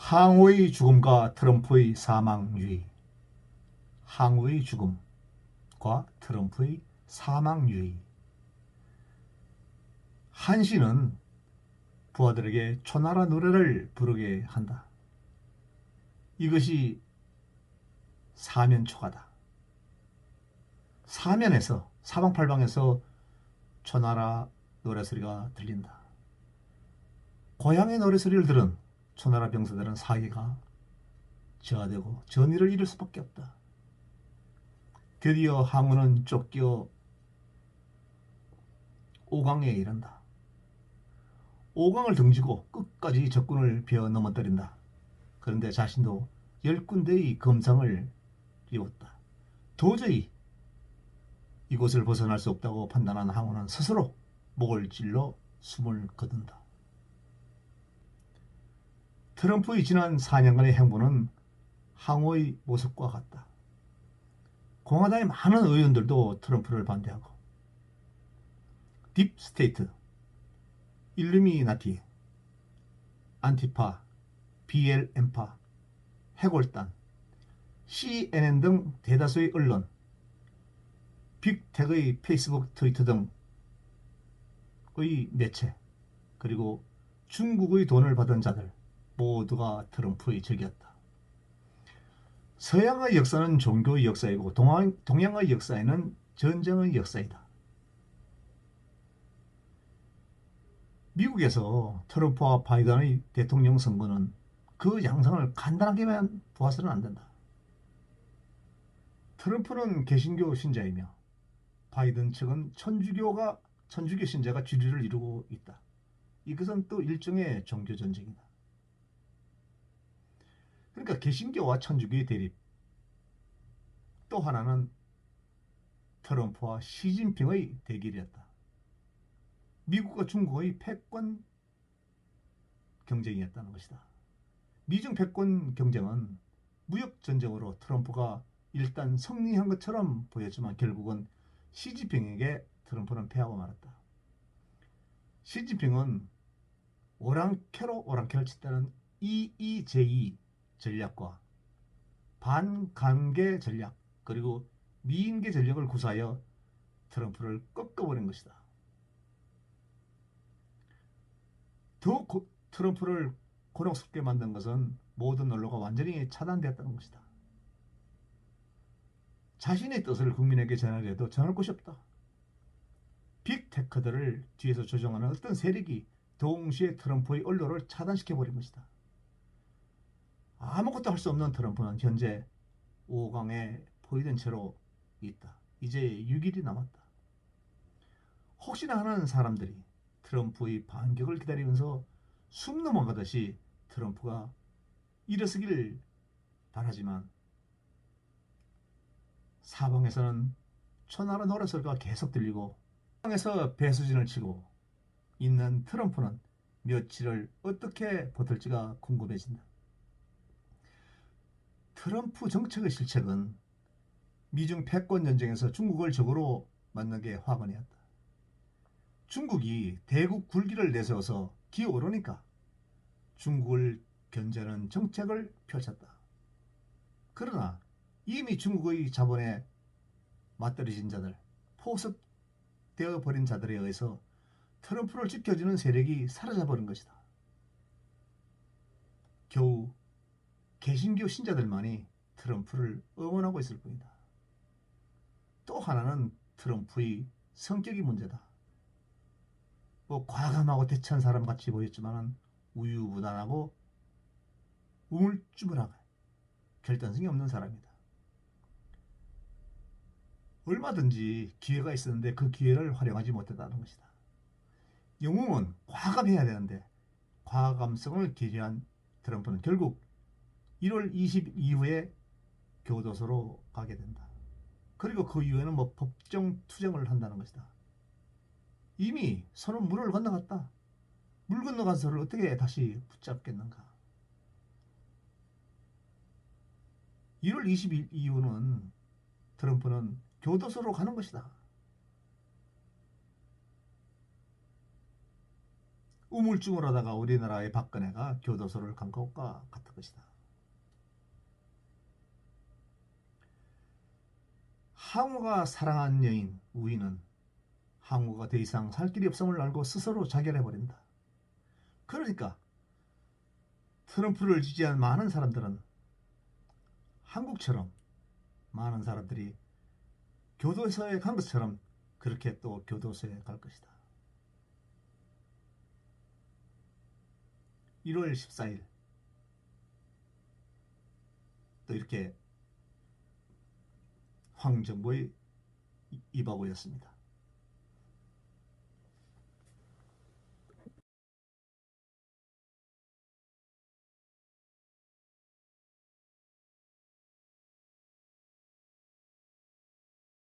항우의 죽음과 트럼프의 사망 유의. 항우의 죽음과 트럼프의 사망 유의. 한시는 부하들에게 초나라 노래를 부르게 한다. 이것이 사면초가다. 사면에서 사방팔방에서 초나라 노래소리가 들린다. 고향의 노래소리를 들은 초나라 병사들은 사기가 저하되고 전의를 잃을 수밖에 없다. 드디어 항우는 쫓겨 오강에 이른다. 오강을 등지고 끝까지 적군을 베어 넘어뜨린다. 그런데 자신도 10군데의 검상을 이뤘다. 도저히 이곳을 벗어날 수 없다고 판단한 항우는 스스로 목을 찔러 숨을 거둔다. 트럼프의 지난 4년간의 행보는 항우의 모습과 같다. 공화당의 많은 의원들도 트럼프를 반대하고 딥스테이트, 일루미나티, 안티파, BLM파, 해골단, CNN 등 대다수의 언론, 빅텍의 페이스북, 트위터 등의 매체, 그리고 중국의 돈을 받은 자들 모두가 트럼프의 적이었다. 서양의 역사는 종교의 역사이고 동양의 역사에는 전쟁의 역사이다. 미국에서 트럼프와 바이든의 대통령 선거는 그 양상을 간단하게만 보아서는 안 된다. 트럼프는 개신교 신자이며 바이든 측은 천주교 신자가 주류를 이루고 있다. 이것은 또 일종의 종교 전쟁이다. 그러니까 개신교와 천주교의 대립. 또 하나는 트럼프와 시진핑의 대결이었다. 미국과 중국의 패권 경쟁이었다는 것이다. 미중 패권 경쟁은 무역 전쟁으로 트럼프가 일단 승리한 것처럼 보였지만 결국은 시진핑에게 트럼프는 패하고 말았다. 시진핑은 오랑캐로 오랑캐를 쳤다는 EEJ 전략과 반관계 전략 그리고 미인계 전략을 구사하여 트럼프를 꺾어버린 것이다. 더 트럼프를 곤혹스럽게 만든 것은 모든 언론가 완전히 차단되었다는 것이다. 자신의 뜻을 국민에게 전하려 해도 전할 곳이 없다. 빅테크들을 뒤에서 조종하는 어떤 세력이 동시에 트럼프의 언론을 차단시켜버린 것이다. 아무것도 할 수 없는 트럼프는 현재 5강에 포위된 채로 있다. 이제 6일이 남았다. 혹시나 하는 사람들이 트럼프의 반격을 기다리면서 숨 넘어가듯이 트럼프가 일어서기를 바라지만 사방에서는 초나라 노래소리가 계속 들리고 사방에서 배수진을 치고 있는 트럼프는 며칠을 어떻게 버틸지가 궁금해진다. 트럼프 정책의 실책은 미중 패권 전쟁에서 중국을 적으로 만든 게 화근이었다. 중국이 대국 굴기를 내세워서 기어오르니까 중국을 견제하는 정책을 펼쳤다. 그러나 이미 중국의 자본에 맞들어진 자들, 포섭되어 버린 자들에 의해서 트럼프를 지켜주는 세력이 사라져버린 것이다. 겨우 개신교 신자들만이 트럼프를 응원하고 있을 뿐이다. 또 하나는 트럼프의 성격이 문제다. 과감하고 대처한 사람 같이 보였지만 우유부단하고 우물쭈물하고 결단성이 없는 사람이다. 얼마든지 기회가 있었는데 그 기회를 활용하지 못했다는 것이다. 영웅은 과감해야 되는데 과감성을 기재한 트럼프는 결국 1월 20일 이후에 교도소로 가게 된다. 그리고 그 이후에는 법정 투쟁을 한다는 것이다. 이미 손은 물을 건너갔다. 물 건너간 소를 어떻게 다시 붙잡겠는가. 1월 20일 이후는 트럼프는 교도소로 가는 것이다. 우물쭈물 하다가 우리나라의 박근혜가 교도소를 간 것과 같은 것이다. 항우가 사랑한 여인 우희는 항우가 더 이상 살 길이 없음을 알고 스스로 자결해버린다. 그러니까 트럼프를 지지한 많은 사람들은 한국처럼 많은 사람들이 교도소에 간 것처럼 그렇게 또 교도소에 갈 것이다. 1월 14일 또 이렇게 황정보의 이바고였습니다.